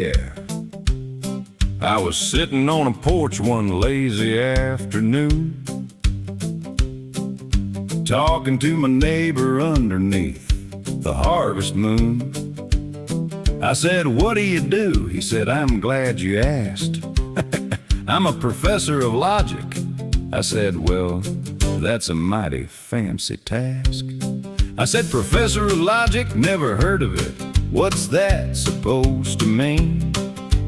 yeah. I was sitting on a porch one lazy afternoon, talking to my neighbor underneath the harvest moon. I said, "What do you do?" He said, "I'm glad you asked." "I'm a professor of logic." I said, "Well, that's a mighty fancy task." I said, "Professor of logic, never heard of it. What's that supposed to mean?"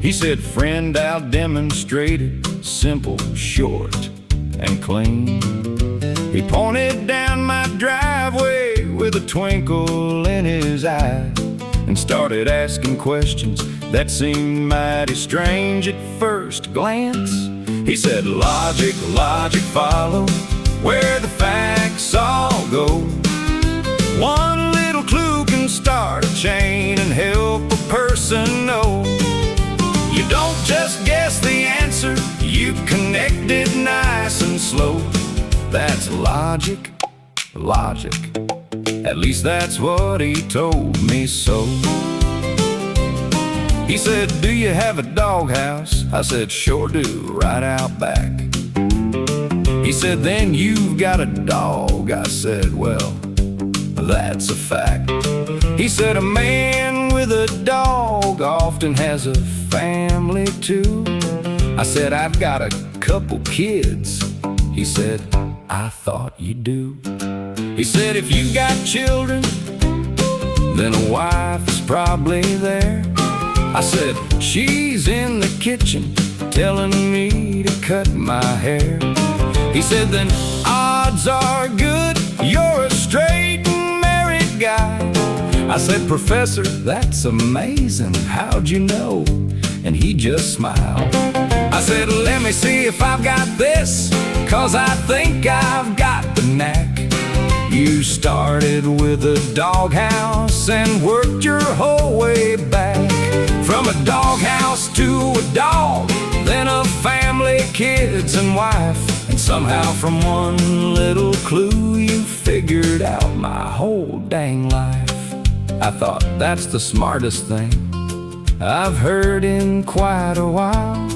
He said, "Friend, I'll demonstrate it. Simple, short, and clean." He pointed down my driveway with a twinkle in his eye and started asking questions that seemed mighty strange at first glance. He said, "Logic, logic, follow where the facts all go. One little clue can start a chain and help a person know. You don't just guess the answer, you connect it nice and slow. That's logic, logic. At least that's what he told me so." He said, "Do you have a doghouse?" I said, "Sure do, right out back." He said, "Then you've got a dog." I said, "Well, that's a fact." He said, "A man with a dog often has a family too." I said, "I've got a couple kids." He said, "I thought you do." He said, "If you got children, then a wife is probably there." I said, "She's in the kitchen telling me to cut my hair." He said, "Then odds are good you're a straight and married guy." I said, "Professor, that's amazing. How'd you know?" And he just smiled. I said, "Let me see if I've got this, 'cause I think I've got the knack. You started with a doghouse and worked your whole way back. From a doghouse to a dog, then a family, kids and wife. And somehow from one little clue you figured out my whole dang life." I thought, that's the smartest thing I've heard in quite a while.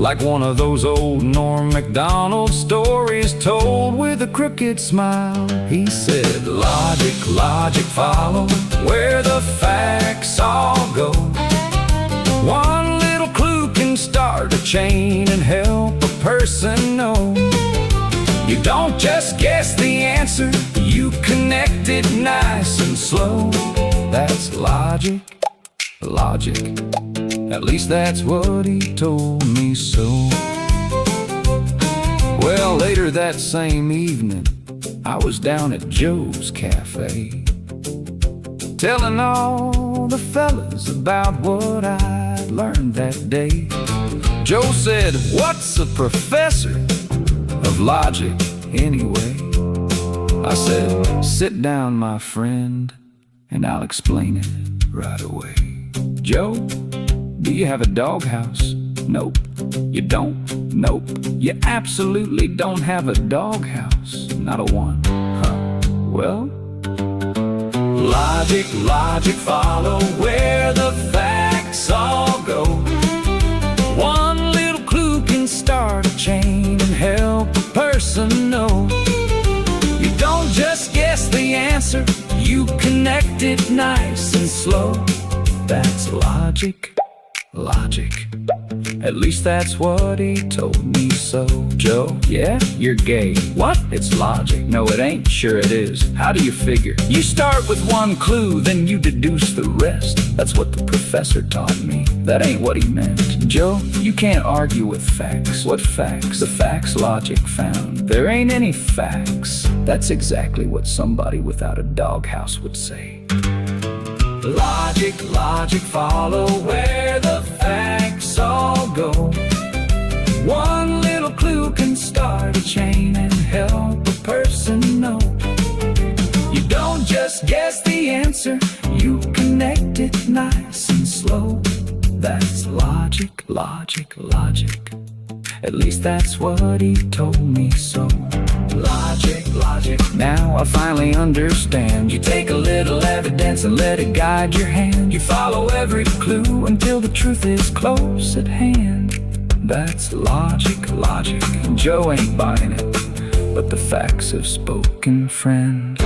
Like one of those old Norm Macdonald stories told with a crooked smile. He said, "Logic, logic, follow where the facts all go. One little clue can start a chain and help a person know. You don't just guess the answer, you connect it nice and slow. That's logic, logic. At least that's what he told me so." Well, later that same evening, I was down at Joe's Cafe, telling all the fellas about what I'd learned that day. Joe said, "What's a professor of logic anyway?" I said, "Sit down, my friend, and I'll explain it right away." "Joe, do you have a doghouse?" "Nope." "You don't?" "Nope." "You absolutely don't have a doghouse?" "Not a one." "Huh. Well, logic, logic, follow where the facts all go. One little clue can start a chain and help a person know. You don't just guess the answer, you connect it nice and slow. That's logic, logic. At least that's what he told me so." "Joe, yeah, you're gay." "What? It's logic." "No, it ain't." "Sure it is." "How do you figure?" "You start with one clue, then you deduce the rest. That's what the professor taught me." That ain't what he meant. "Joe, you can't argue with facts." "What facts?" "The facts logic found." "There ain't any facts." That's exactly what somebody without a doghouse would say. Logic, logic, follow where the facts all go. One little clue can start a chain and help a person know. You don't just guess the answer, you connect it nice and slow. That's logic, logic, logic. At least that's what he told me so. Logic, logic. Now I finally understand. You take a little evidence and let it guide your hand. You follow every clue until the truth is close at hand. That's logic, logic. Joe ain't buying it, but the facts have spoken, friend.